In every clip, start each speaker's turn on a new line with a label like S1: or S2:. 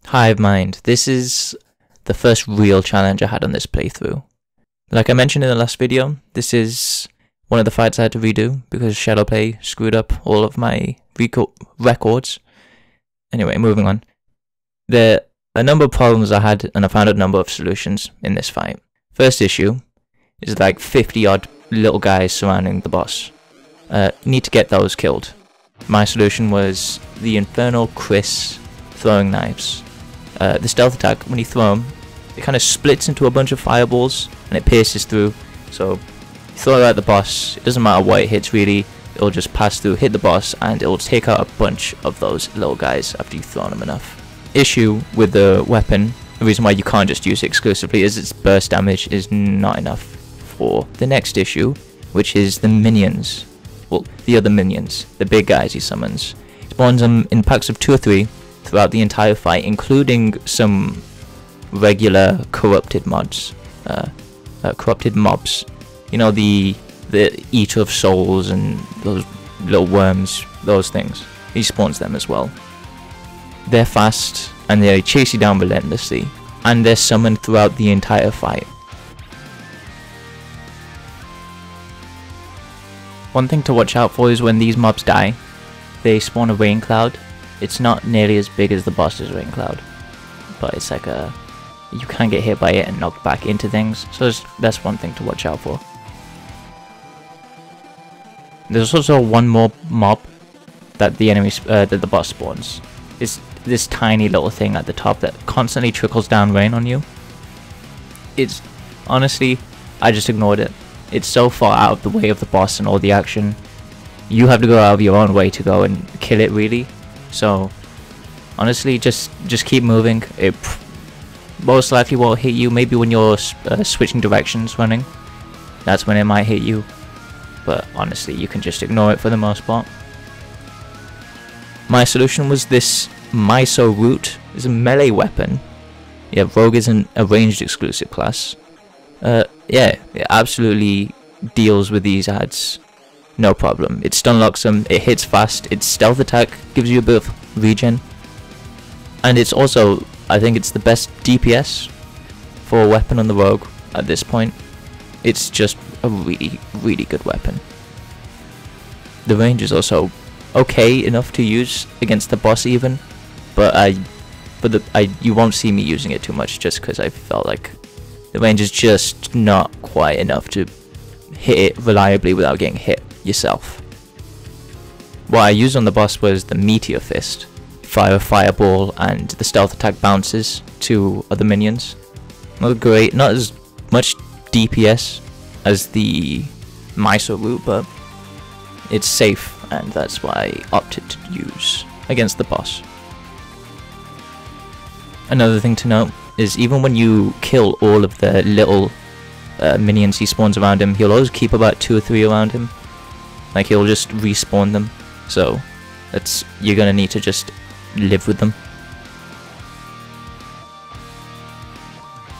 S1: Hive mind. This is the first real challenge I had on this playthrough. Like I mentioned in the last video, this is one of the fights I had to redo because Shadowplay screwed up all of my records. Anyway, moving on. There are a number of problems I had, and I found a number of solutions in this fight. First issue is like 50 odd little guys surrounding the boss. Need to get those killed. My solution was the Infernal Kris throwing knives. The stealth attack, when you throw them, it kind of splits into a bunch of fireballs and it pierces through. So you throw it at the boss, it doesn't matter what it hits really, it'll just pass through, hit the boss, and it'll take out a bunch of those little guys after you've thrown them enough. Issue with the weapon, the reason why you can't just use it exclusively is its burst damage is not enough for the next issue, which is the minions. Well, the other minions, the big guys he summons. He spawns them in packs of 2 or 3 throughout the entire fight, including some regular corrupted mobs. You know, the eater of souls and those little worms, those things. He spawns them as well. They're fast and they chase you down relentlessly, and they're summoned throughout the entire fight. One thing to watch out for is when these mobs die, they spawn a rain cloud. It's not nearly as big as the boss's rain cloud, but it's like you can get hit by it and knocked back into things, so that's one thing to watch out for. There's also one more mob that the boss spawns. It's this tiny little thing at the top that constantly trickles down rain on you. It's honestly, I just ignored it. It's so far out of the way of the boss and all the action. You have to go out of your own way to go and kill it, really. So honestly, just keep moving. It most likely won't hit you. Maybe when you're switching directions running, that's when it might hit you. But honestly, you can just ignore it for the most part. My solution was this Mycoroot. It's a melee weapon. Yeah, Rogue isn't a ranged exclusive class. Yeah, it absolutely deals with these ads. No problem. It stun locks them, it hits fast, its stealth attack gives you a bit of regen. And it's also, I think it's the best DPS for a weapon on the Rogue at this point. It's just a really, really good weapon. The range is also okay enough to use against the boss even, but you won't see me using it too much just because I felt like the range is just not quite enough to hit it reliably without getting hit yourself. What I used on the boss was the Meteor fist. Fire a fireball and the stealth attack bounces to other minions. Not great, not as much DPS as the Mycoroot, but it's safe, and that's why I opted to use against the boss. Another thing to note is even when you kill all of the little minions he spawns around him, he'll always keep about 2 or 3 around him. Like, he'll just respawn them, so you're gonna need to just live with them.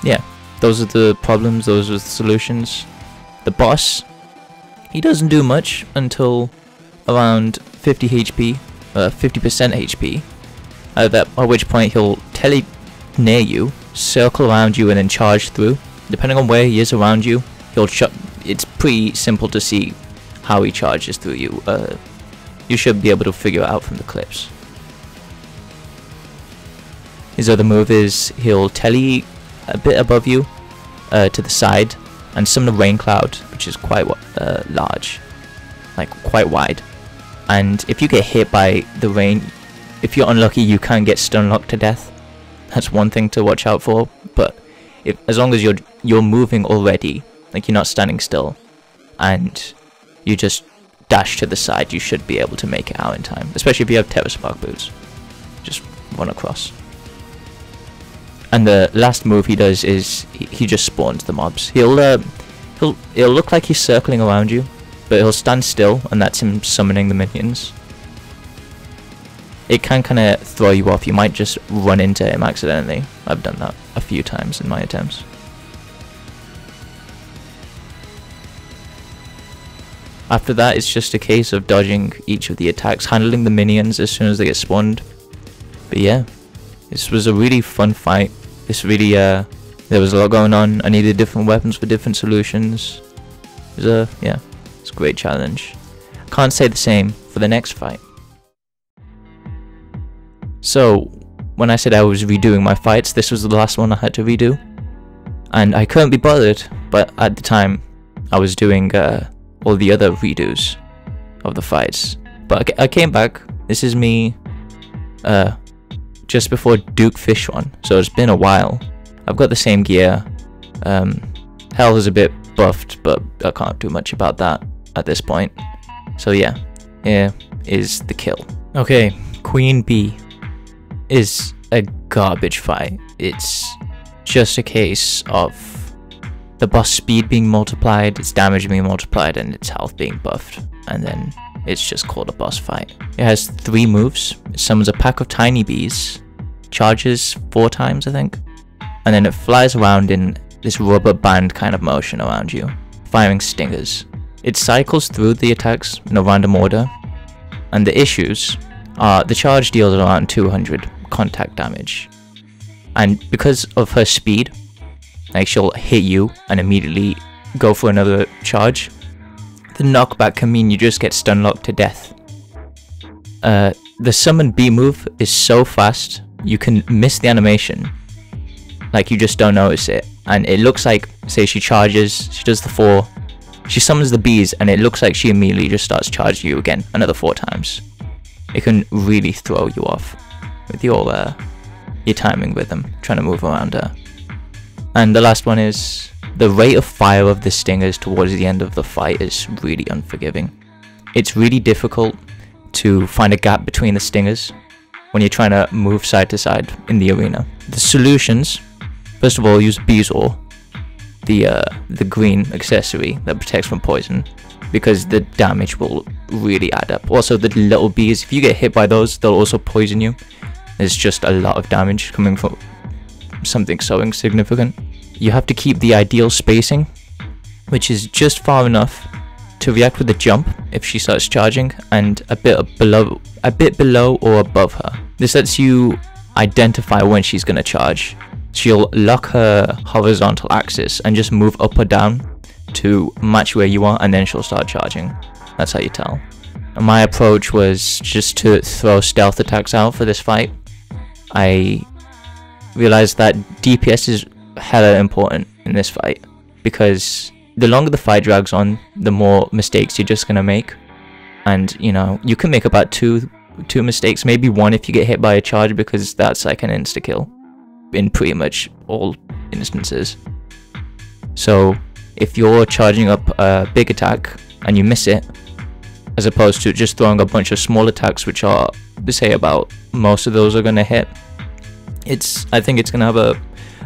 S1: Yeah, those are the problems, those are the solutions. The boss, he doesn't do much until around 50 HP, 50% HP, at which point he'll tele near you, circle around you, and then charge through. Depending on where he is around you, it's pretty simple to see how he charges through you. You should be able to figure it out from the clips. His other move is he'll tele a bit above you to the side and summon a rain cloud, which is quite large, like quite wide. And if you get hit by the rain, if you're unlucky, you can get stun locked to death. That's one thing to watch out for. But as long as you're moving already, like you're not standing still, and you just dash to the side, you should be able to make it out in time. Especially if you have Terraspark boots. Just run across. And the last move he does is he just spawns the mobs. It'll look like he's circling around you, but he'll stand still, and that's him summoning the minions. It can kind of throw you off. You might just run into him accidentally. I've done that a few times in my attempts. After that, it's just a case of dodging each of the attacks, handling the minions as soon as they get spawned. But yeah, This was a really fun fight. This really, there was a lot going on. I needed different weapons for different solutions. It was it's a great challenge. Can't say the same for the next fight. So, when I said I was redoing my fights, this was the last one I had to redo. And I couldn't be bothered, but at the time, I was doing all the other redos of the fights. But I came back. This is me just before Duke Fish one, so it's been a while. I've got the same gear. Health is a bit buffed, but I can't do much about that at this point. So yeah, here is the kill. Okay, Queen Bee is a garbage fight. It's just a case of the boss speed being multiplied, its damage being multiplied, and its health being buffed, and then it's just called a boss fight. It has 3 moves. It summons a pack of tiny bees, charges 4 times I think, and then it flies around in this rubber band kind of motion around you, firing stingers. It cycles through the attacks in a random order, and the issues are the charge deals around 200 contact damage, and because of her speed, like she'll hit you and immediately go for another charge. The knockback can mean you just get stun locked to death. The summon bee move is so fast you can miss the animation, like you just don't notice it, and it looks like, say she charges, she does the 4, she summons the bees, and it looks like she immediately just starts charging you again another 4 times. It can really throw you off with your timing rhythm, trying to move around her. And the last one is the rate of fire of the stingers towards the end of the fight is really unforgiving. It's really difficult to find a gap between the stingers when you're trying to move side to side in the arena. The solutions, first of all, use Bezoar, the green accessory that protects from poison, because the damage will really add up. Also, the little bees, if you get hit by those, they'll also poison you. There's just a lot of damage coming from something so insignificant. You have to keep the ideal spacing, which is just far enough to react with the jump if she starts charging, and a bit below or above her. This lets you identify when she's going to charge. She'll lock her horizontal axis and just move up or down to match where you are, and then she'll start charging. That's how you tell. And my approach was just to throw stealth attacks out for this fight. I realized that DPS is hella important in this fight, because the longer the fight drags on, the more mistakes you're just gonna make. And you know, you can make about two mistakes, maybe 1 if you get hit by a charge, because that's like an insta kill in pretty much all instances. So if you're charging up a big attack and you miss it, as opposed to just throwing a bunch of small attacks, which are, say, about most of those are gonna hit, I think it's gonna have a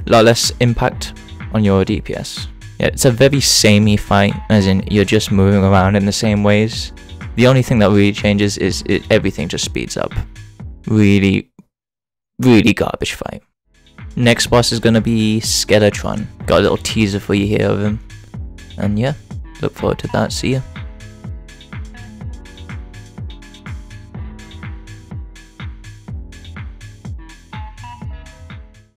S1: lot less impact on your DPS. Yeah, it's a very samey fight, as in you're just moving around in the same ways. The only thing that really changes is everything just speeds up. Really, really garbage fight. Next boss is gonna be Skeletron. Got a little teaser for you here of him. And yeah, look forward to that. See ya.